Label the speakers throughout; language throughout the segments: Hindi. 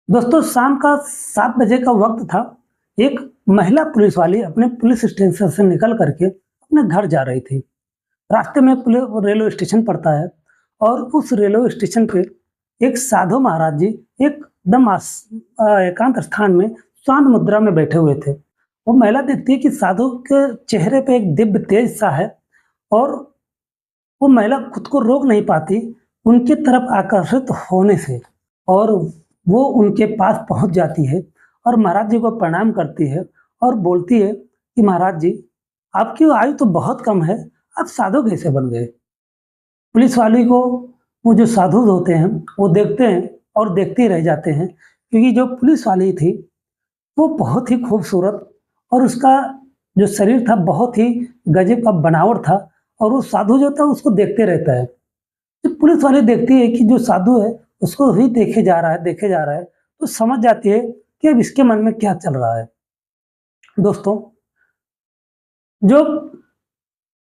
Speaker 1: दोस्तों शाम का 7 बजे का वक्त था। एक महिला पुलिस वाली अपने पुलिस स्टेशन से निकल करके अपने घर जा रही थी। रास्ते में रेलवे स्टेशन पड़ता है और उस रेलवे स्टेशन पे एक साधु महाराज जी एकदम एकांत स्थान में शांत मुद्रा में बैठे हुए थे। वो महिला देखती है कि साधु के चेहरे पे एक दिव्य तेज सा है और वो महिला खुद को रोक नहीं पाती उनकी तरफ आकर्षित होने से, और वो उनके पास पहुंच जाती है और महाराज जी को प्रणाम करती है और बोलती है कि महाराज जी, आपकी आयु तो बहुत कम है, आप साधु कैसे बन गए? पुलिस वाली को वो जो साधु होते हैं वो देखते हैं और देखते ही रह जाते हैं, क्योंकि जो पुलिस वाली थी वो बहुत ही खूबसूरत और उसका जो शरीर था बहुत ही गजब का बनावट था, और वो साधु जो था उसको देखते रहता है। जब पुलिस वाले देखती है कि जो साधु है उसको ही देखे जा रहा है, तो समझ जाती है कि अब इसके मन में क्या चल रहा है। दोस्तों, जो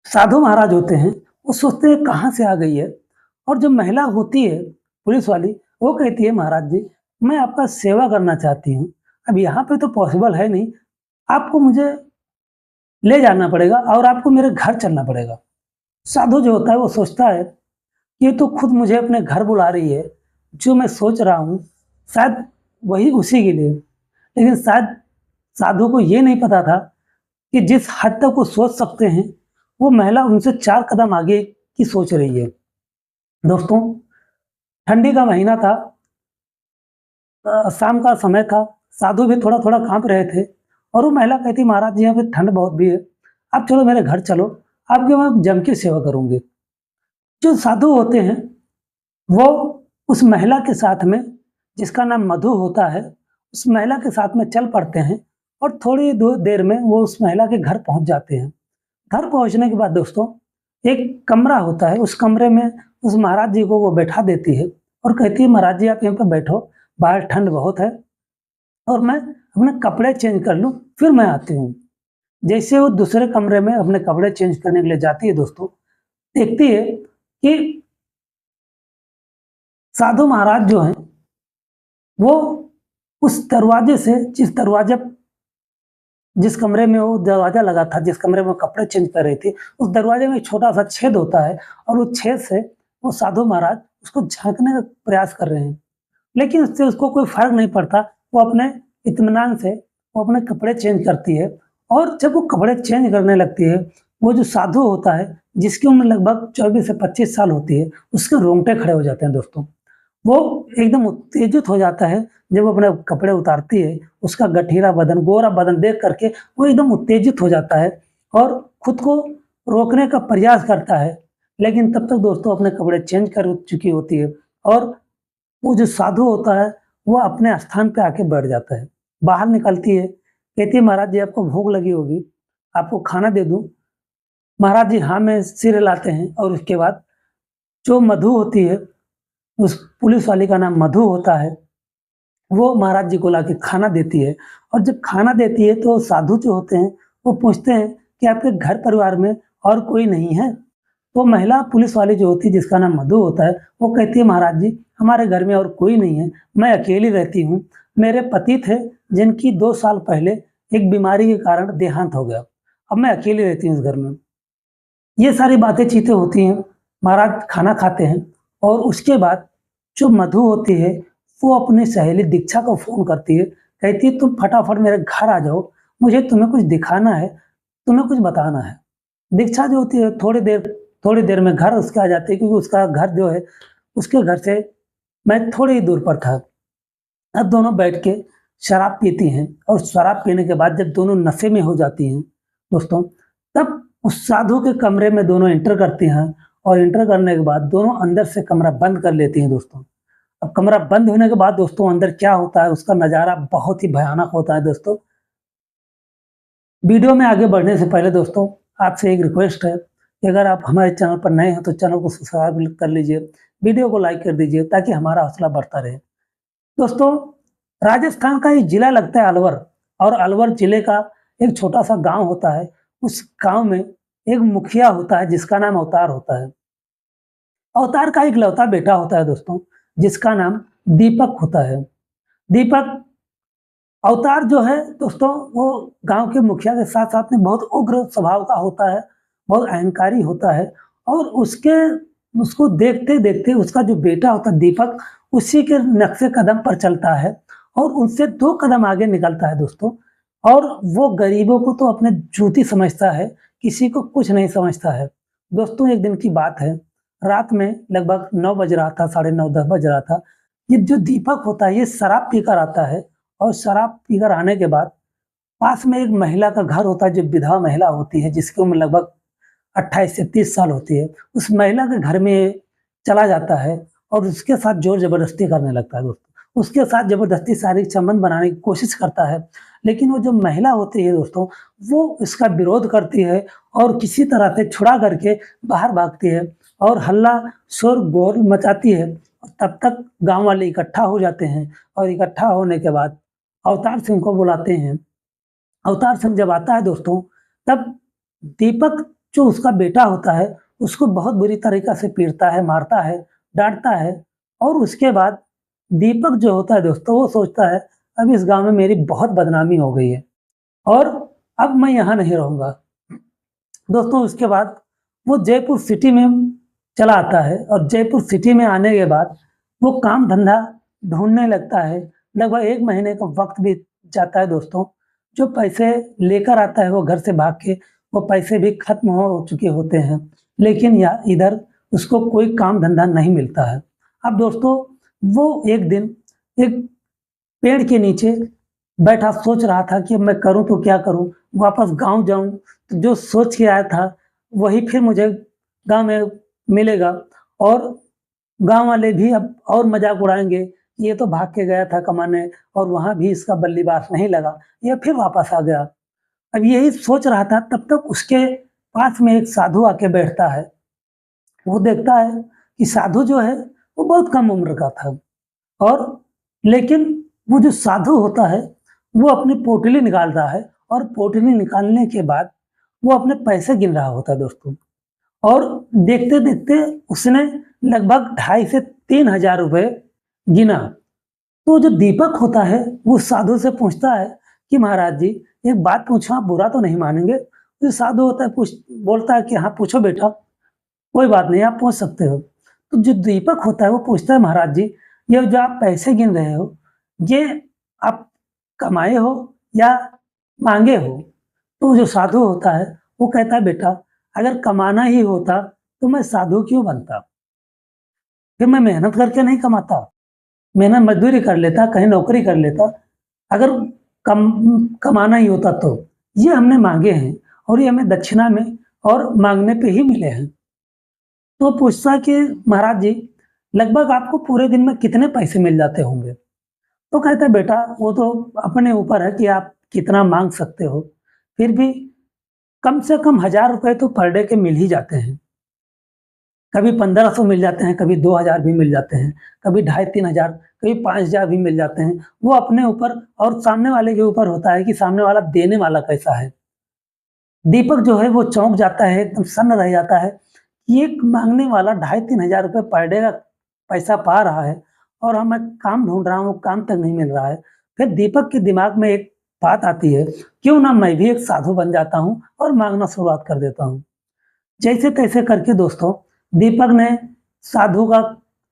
Speaker 1: साधु महाराज होते हैं वो सोचते हैं कहाँ से आ गई है, और जो महिला होती है पुलिस वाली वो कहती है महाराज जी, मैं आपका सेवा करना चाहती हूँ, अब यहाँ पे तो पॉसिबल है नहीं, आपको मुझे ले जाना पड़ेगा और आपको मेरे घर चलना पड़ेगा। साधु जो होता है वो सोचता है ये तो खुद मुझे अपने घर बुला रही है, जो मैं सोच रहा हूँ शायद वही उसी के लिए। लेकिन शायद साधु को ये नहीं पता था कि जिस हद तक वो सोच सकते हैं, वो महिला उनसे 4 कदम आगे की सोच रही है। दोस्तों, ठंडी का महीना था, शाम का समय था, साधु भी थोड़ा-थोड़ा काँप रहे थे और वो महिला कहती महाराज जी यहाँ पे ठंड बहुत भी है, आप चलो मेरे घर चलो, आपकी मैं जम के सेवा करूँगी। जो साधु होते हैं वो उस महिला के साथ में, जिसका नाम मधु होता है, उस महिला के साथ में चल पड़ते हैं और थोड़ी देर में वो उस महिला के घर पहुंच जाते हैं। घर पहुंचने के बाद दोस्तों, एक कमरा होता है, उस कमरे में उस महाराज जी को वो बैठा देती है और कहती है महाराज जी आप यहाँ पे बैठो, बाहर ठंड बहुत है और मैं अपने कपड़े चेंज कर लूँ, फिर मैं आती हूँ। जैसे वो दूसरे कमरे में अपने कपड़े चेंज करने के लिए जाती है दोस्तों, देखती है कि साधु महाराज जो हैं वो उस दरवाजे से, जिस कमरे में वो दरवाजा लगा था, जिस कमरे में वो कपड़े चेंज कर रही थी, उस दरवाजे में एक छोटा-सा छेद होता है और उस छेद से वो साधु महाराज उसको झाँकने का प्रयास कर रहे हैं। लेकिन उससे उसको कोई फ़र्क नहीं पड़ता, वो अपने इत्मीनान से वो अपने कपड़े चेंज करती है, और जब वो कपड़े चेंज करने लगती है, वो जो साधु होता है, जिसकी उम्र लगभग 24 से 25 साल होती है, उसके रोंगटे खड़े हो जाते हैं दोस्तों। वो एकदम उत्तेजित हो जाता है, जब वो अपने कपड़े उतारती है, उसका गठीला बदन, गोरा बदन देख करके वो एकदम उत्तेजित हो जाता है और खुद को रोकने का प्रयास करता है। लेकिन तब तक दोस्तों अपने कपड़े चेंज कर चुकी होती है और वो जो साधु होता है, वो अपने स्थान पे आके बैठ जाता है। बाहर निकलती है, कहती है महाराज जी आपको भूख लगी होगी, आपको खाना दे दूँ? महाराज जी हाँ में सिर हिलाते हैं और उसके बाद जो मधु होती है, उस पुलिस वाली का नाम मधु होता है, वो महाराज जी को लाके खाना देती है, और जब खाना देती है तो साधु जो होते हैं वो पूछते हैं कि आपके घर परिवार में और कोई नहीं है? तो महिला पुलिस वाली जो होती है जिसका नाम मधु होता है, वो कहती है महाराज जी हमारे घर में और कोई नहीं है, मैं अकेली रहती हूँ। मेरे पति थे जिनकी 2 साल पहले एक बीमारी के कारण देहांत हो गया। अब मैं अकेली रहती हूँ इस घर में। ये सारी बातें-चीतें होती हैं, महाराज खाना खाते हैं और उसके बाद जो मधु होती है, वो अपनी सहेली दीक्षा को फ़ोन करती है, कहती है तुम फटाफट मेरे घर आ जाओ, मुझे तुम्हें कुछ दिखाना है, तुम्हें कुछ बताना है। दीक्षा जो होती है थोड़ी देर में घर उसके आ जाती है, क्योंकि उसका घर जो है, उसके घर से मैं थोड़ी ही दूर पर था। अब दोनों बैठ के शराब पीती हैं और शराब पीने के बाद जब दोनों नशे में हो जाती हैं दोस्तों, तब उस साधु के कमरे में दोनों एंटर करती हैं और एंटर करने के बाद दोनों अंदर से कमरा बंद कर लेती हैं दोस्तों। अब कमरा बंद होने के बाद दोस्तों अंदर क्या होता है उसका नज़ारा बहुत ही भयानक होता है दोस्तों। वीडियो में आगे बढ़ने से पहले दोस्तों आपसे एक रिक्वेस्ट है कि अगर आप हमारे चैनल पर नए हैं तो चैनल को सब्सक्राइब कर लीजिए, वीडियो को लाइक कर दीजिए ताकि हमारा हौसला बढ़ता रहे। दोस्तों, राजस्थान का एक जिला लगता है अलवर, और अलवर जिले का एक छोटा-सा गाँव होता है। उस गाँव में एक मुखिया होता है जिसका नाम अवतार होता है। अवतार का इकलौता बेटा होता है दोस्तों, जिसका नाम दीपक होता है। दीपक अवतार जो है दोस्तों, वो गाँव के मुखिया के साथ-साथ में बहुत उग्र स्वभाव का होता है, बहुत अहंकारी होता है और उसको देखते-देखते उसका जो बेटा होता है दीपक, उसी के नक्शे कदम पर चलता है और उनसे 2 कदम आगे निकलता है दोस्तों। और वो गरीबों को तो अपने जूती समझता है, किसी को कुछ नहीं समझता है। दोस्तों एक दिन की बात है, रात में लगभग 9 बज रहा था, साढ़े 9 10 बज रहा था। ये जो दीपक होता है, ये शराब पीकर आता है और शराब पीकर आने के बाद पास में एक महिला का घर होता है, जो विधवा महिला होती है, जिसकी उम्र लगभग 28 से 30 साल होती है। उस महिला के घर में चला जाता है और उसके साथ ज़ोर-ज़बरदस्ती करने लगता है दोस्तों। उसके साथ ज़बरदस्ती शारीरिक संबंध बनाने की कोशिश करता है, लेकिन वो जो महिला होती है दोस्तों, वो इसका विरोध करती है और किसी तरह से छुड़ा करके बाहर भागती है और हल्ला, शोर-गुल मचाती है। तब तक गाँव वाले इकट्ठा हो जाते हैं और इकट्ठा होने के बाद अवतार सिंह को बुलाते हैं। अवतार सिंह जब आता है दोस्तों, तब दीपक जो उसका बेटा होता है, उसको बहुत बुरी तरीक़ा से पीटता है, मारता है, डाँटता है और उसके बाद दीपक जो होता है दोस्तों, वो सोचता है, अब इस गाँव में मेरी बहुत बदनामी हो गई है और अब मैं यहाँ नहीं रहूँगा। दोस्तों उसके बाद वो जयपुर सिटी में चला आता है और जयपुर सिटी में आने के बाद वो काम-धंधा ढूँढने लगता है। लगभग 1 महीने का वक़्त बीत जाता है दोस्तों। जो पैसे लेकर आता है वो घर से भाग के, वो पैसे भी खत्म हो चुके होते हैं। लेकिन इधर उसको कोई काम-धंधा नहीं मिलता है। अब दोस्तों वो एक दिन एक पेड़ के नीचे बैठा सोच रहा था कि अब मैं करूँ तो क्या करूँ? वापस गाँव जाऊँ, तो जो सोच के आया था वही फिर मुझे गाँव में मिलेगा और गाँव वाले भी अब और मज़ाक उड़ाएँगे, ये तो भाग के गया था कमाने और वहाँ भी इसका बल्लीबाज नहीं लगा, ये फिर वापस आ गया। अब यही सोच रहा था, तब तक उसके पास में एक साधु आके बैठता है। वो देखता है कि साधु जो है वो बहुत कम उम्र का था और लेकिन वो जो साधु होता है, वो अपनी पोटली निकालता है और पोटली निकालने के बाद वो अपने पैसे गिन रहा होता है दोस्तों। और देखते-देखते उसने लगभग 2,500 से 3,000 रुपए गिना। तो जो दीपक होता है, वो साधु से पूछता है कि महाराज जी, एक बात पूछूँ, आप बुरा तो नहीं मानेंगे? तो साधु होता है बोलता है कि हाँ, पूछो बेटा, कोई बात नहीं, आप पूछ सकते हो। तो जो दीपक होता है वो पूछता है, महाराज जी, ये जो आप पैसे गिन रहे हो, ये आप कमाए हो या माँगे हो? तो जो साधु होता है वो कहता है, बेटा अगर कमाना ही होता तो मैं साधु क्यों बनता? फिर मैं मेहनत करके नहीं कमाता, मेहनत मज़दूरी कर लेता, कहीं नौकरी कर लेता। अगर कमाना ही होता तो। ये हमने माँगे हैं और ये हमें दक्षिणा में और माँगने पे ही मिले हैं। तो पूछता है कि महाराज जी, लगभग आपको पूरे दिन में कितने पैसे मिल जाते होंगे? तो कहता है, बेटा वो तो अपने ऊपर है कि आप कितना माँग सकते हो। फिर भी कम से कम 1,000 रुपए तो पर डे के मिल ही जाते हैं। कभी 1500 मिल जाते हैं, कभी 2,000 भी मिल जाते हैं, कभी 2,500-3,000, कभी 5,000 भी मिल जाते हैं। वो अपने ऊपर और सामने वाले के ऊपर होता है कि सामने वाला देने वाला कैसा है। दीपक जो है वो चौंक जाता है, एकदम सन्न रह जाता है कि एक माँगने वाला 2,500-3,000 रुपए पर डे का पैसा पा रहा है और मैं काम ढूँढ रहा हूँ, काम तक नहीं मिल रहा है। फिर दीपक के दिमाग में एक बात आती है, क्यों ना मैं भी एक साधु बन जाता हूँ और माँगना शुरुआत कर देता हूँ। जैसे-तैसे करके दोस्तों, दीपक ने साधु का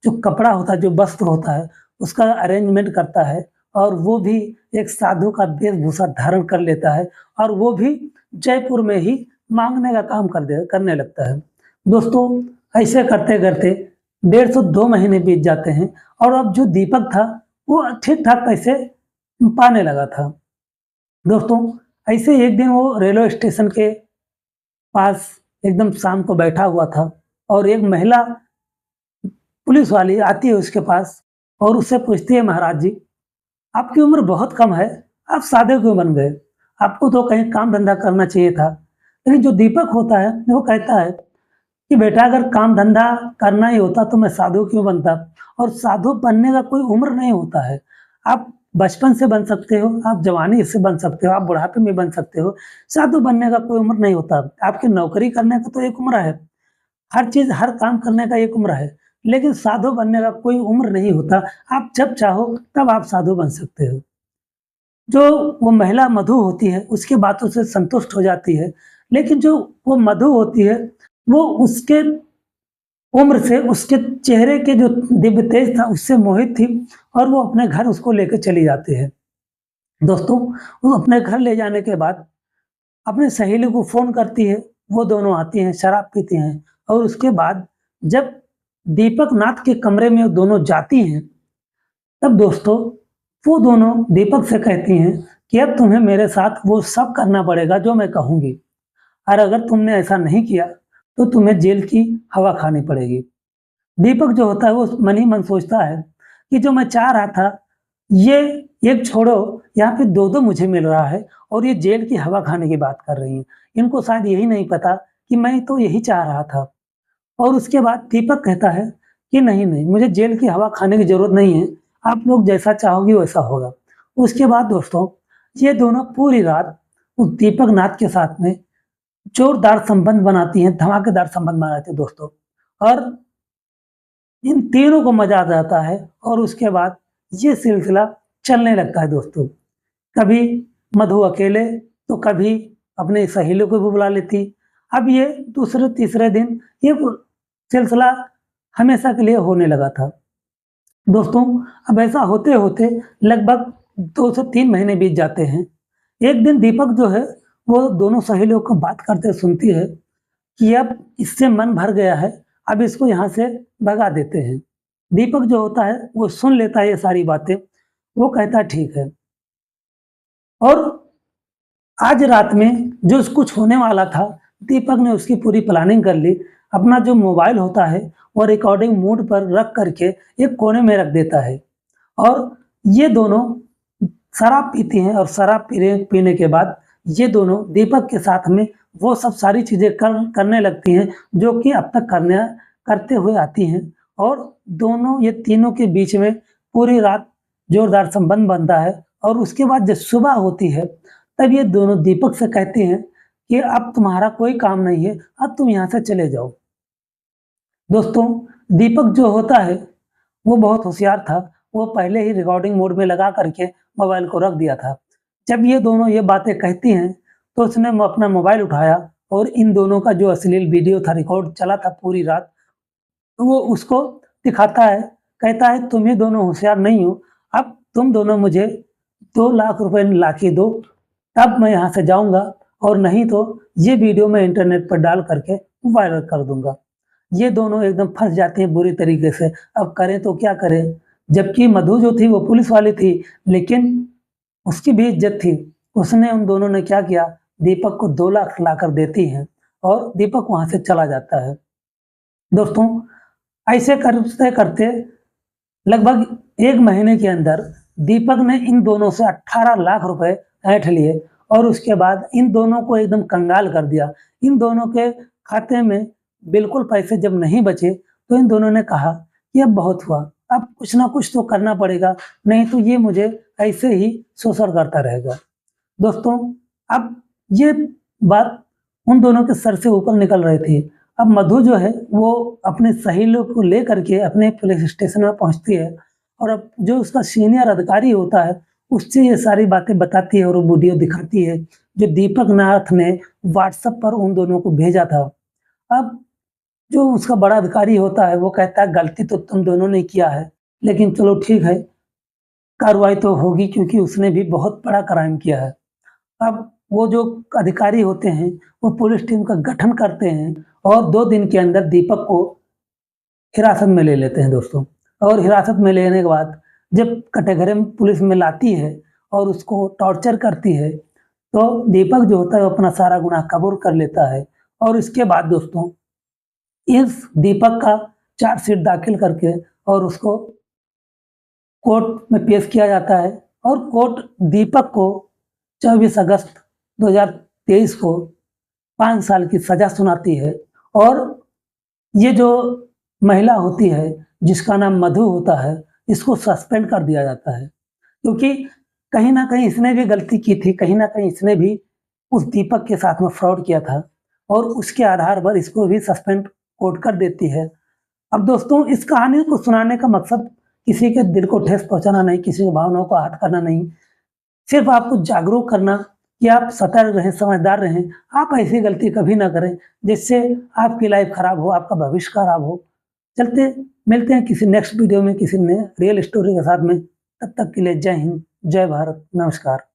Speaker 1: जो कपड़ा होता है, जो वस्त्र होता है, उसका अरेंजमेंट करता है और वो भी एक साधु का वेशभूषा धारण कर लेता है और वो भी जयपुर में ही माँगने का काम करने लगता है। दोस्तों, ऐसे करते-करते 1.5 से 2 महीने बीत जाते हैं और अब जो दीपक था, वो ठीक-ठाक पैसे पाने लगा था। दोस्तों, ऐसे एक दिन वो रेलवे स्टेशन के पास एकदम शाम को बैठा हुआ था और एक महिला पुलिस वाली आती है उसके पास और उससे पूछती है, महाराज जी, आपकी उम्र बहुत कम है, आप साधु क्यों बन गए? आपको तो कहीं काम-धंधा करना चाहिए था। लेकिन जो दीपक होता है, वो कहता है कि बेटा अगर काम-धंधा करना ही होता तो मैं साधु क्यों बनता? और साधु बनने का कोई उम्र नहीं होता है। आप बचपन से बन सकते हो, आप जवानी से बन सकते हो, आप बुढ़ापे में बन सकते हो। साधु बनने का कोई उम्र नहीं होता। आपकी नौकरी करने का तो एक उम्र है। हर चीज़, हर काम करने का एक उम्र है। लेकिन साधु बनने का कोई उम्र नहीं होता। आप जब चाहो तब आप साधु बन सकते हो। जो वो महिला मधु होती है, उसकी बातों से संतुष्ट हो जाती है, लेकिन जो वो मधु होती है, वो उसके उम्र से, उसके चेहरे के जो दिव्य तेज था, उससे मोहित थी और वो अपने घर उसको लेके चली जाती है। दोस्तों, वो अपने घर ले जाने के बाद अपने सहेली को फ़ोन करती है, वो दोनों आती हैं, शराब पीती हैं और उसके बाद जब दीपक नाथ के कमरे में वो दोनों जाती हैं, तब दोस्तों वो दोनों दीपक से कहती हैं कि अब तुम्हें मेरे साथ वो सब करना पड़ेगा जो मैं कहूँगी, और अगर तुमने ऐसा नहीं किया तो तुम्हें जेल की हवा खानी पड़ेगी। दीपक जो होता है वो मन ही मन सोचता है कि जो मैं चाह रहा था, ये एक छोड़ो, यहाँ पे 2-2 मुझे मिल रहा है और ये जेल की हवा खाने की बात कर रही हैं। इनको शायद यही नहीं पता कि मैं तो यही चाह रहा था। और उसके बाद दीपक कहता है कि नहीं, नहीं, मुझे जेल की हवा खाने की ज़रूरत नहीं है, आप लोग जैसा चाहोगे वैसा होगा। उसके बाद दोस्तों, ये दोनों पूरी रात उस दीपक नाथ के साथ में जोरदार संबंध बनाती हैं, धमाकेदार संबंध बनाती हैं दोस्तों। और इन तीनों को मज़ा आ जाता है और उसके बाद ये सिलसिला चलने लगता है दोस्तों। कभी मधु अकेले, तो कभी अपने सहेलियों को भी बुला लेती। अब ये दूसरे तीसरे दिन ये सिलसिला हमेशा के लिए होने लगा था। दोस्तों, अब ऐसा होते-होते लगभग 2 से 3 महीने बीत जाते हैं। एक दिन दीपक जो है, वो दोनों सहेलियों को बात करते सुनती है कि अब इससे मन भर गया है, अब इसको यहाँ से भगा देते हैं। दीपक जो होता है, वो सुन लेता है ये सारी बातें, वो कहता है ठीक है। और आज रात में जो कुछ होने वाला था, दीपक ने उसकी पूरी प्लानिंग कर ली। अपना जो मोबाइल होता है, वो रिकॉर्डिंग मोड पर रख करके एक कोने में रख देता है और ये दोनों शराब पीती हैं और शराब पीने के बाद ये दोनों दीपक के साथ में वो सब सारी चीज़ें करने लगती हैं, जो कि अब तक करते हुए आती हैं। और दोनों, ये तीनों के बीच में पूरी रात जोरदार संबंध बनता है और उसके बाद जब सुबह होती है, तब ये दोनों दीपक से कहते हैं कि अब तुम्हारा कोई काम नहीं है, अब तुम यहाँ से चले जाओ। दोस्तों, दीपक जो होता है, वो बहुत होशियार था। वो पहले ही रिकॉर्डिंग मोड में लगा करके मोबाइल को रख दिया था। जब ये दोनों ये बातें कहती हैं, तो उसने अपना मोबाइल उठाया और इन दोनों का जो अश्लील वीडियो था, रिकॉर्ड चला था पूरी रात, वो उसको दिखाता है। कहता है तुम ही दोनों होशियार नहीं हो, अब तुम दोनों मुझे 2 लाख रुपए ला के दो, तब मैं यहाँ से जाऊँगा, और नहीं तो ये वीडियो मैं इंटरनेट पर डाल करके वायरल कर दूँगा। ये दोनों एकदम फँस जाते हैं बुरी तरीके से, अब करें तो क्या करें? जबकि मधु जो थी वो पुलिस वाली थी, लेकिन उसकी भी इज़्ज़त थी। उसने, उन दोनों ने क्या किया, दीपक को 2 लाख लाकर देती हैं और दीपक वहाँ से चला जाता है। दोस्तों, ऐसे करते-करते लगभग 1 महीने के अंदर दीपक ने इन दोनों से 18 लाख रुपए ऐंठ लिए और उसके बाद इन दोनों को एकदम कंगाल कर दिया। इन दोनों के खाते में बिल्कुल पैसे जब नहीं बचे, तो इन दोनों ने कहा कि अब बहुत हुआ, अब कुछ ना कुछ तो करना पड़ेगा, नहीं तो ये मुझे ऐसे ही शोषण करता रहेगा। दोस्तों, अब ये बात उन दोनों के सर से ऊपर निकल रही थी। अब मधु जो है, वो अपने सहेलियों को लेकर के अपने पुलिस स्टेशन में पहुँचती है और अब जो उसका सीनियर अधिकारी होता है, उससे ये सारी बातें बताती है और वो वीडियो दिखाती है, जो दीपक नाथ ने व्हाट्सएप पर उन दोनों को भेजा था। अब जो उसका बड़ा अधिकारी होता है, वो कहता है गलती तो तुम दोनों ने किया है, लेकिन चलो ठीक है, कार्रवाई तो होगी क्योंकि उसने भी बहुत बड़ा क्राइम किया है। अब वो जो अधिकारी होते हैं, वो पुलिस टीम का गठन करते हैं और 2 दिन के अंदर दीपक को हिरासत में ले लेते हैं दोस्तों। और हिरासत में लेने के बाद जब कटघरे पुलिस में लाती है और उसको टॉर्चर करती है, तो दीपक जो होता है वो अपना सारा गुनाह कबूल कर लेता है। और इसके बाद दोस्तों, इस दीपक का चार्जशीट दाखिल करके और उसको कोर्ट में पेश किया जाता है और कोर्ट दीपक को 24 अगस्त 2023 को 5 साल की सज़ा सुनाती है। और ये जो महिला होती है, जिसका नाम मधु होता है, इसको सस्पेंड कर दिया जाता है, क्योंकि कहीं न कहीं इसने भी गलती की थी, कहीं न कहीं इसने भी उस दीपक के साथ में फ्रॉड किया था और उसके आधार पर इसको भी सस्पेंड कोर्ट कर देती है। अब दोस्तों, इस कहानी को सुनाने का मकसद किसी के दिल को ठेस पहुँचाना नहीं, किसी की भावनाओं को आहत करना नहीं, सिर्फ आपको जागरूक करना कि आप सतर्क रहें, समझदार रहें। आप ऐसी गलती कभी ना करें, जिससे आपकी लाइफ खराब हो, आपका भविष्य खराब हो। चलते मिलते हैं किसी नेक्स्ट वीडियो में, किसी नए रियल स्टोरी के साथ में। तब तक के लिए जय हिंद, जय भारत, नमस्कार।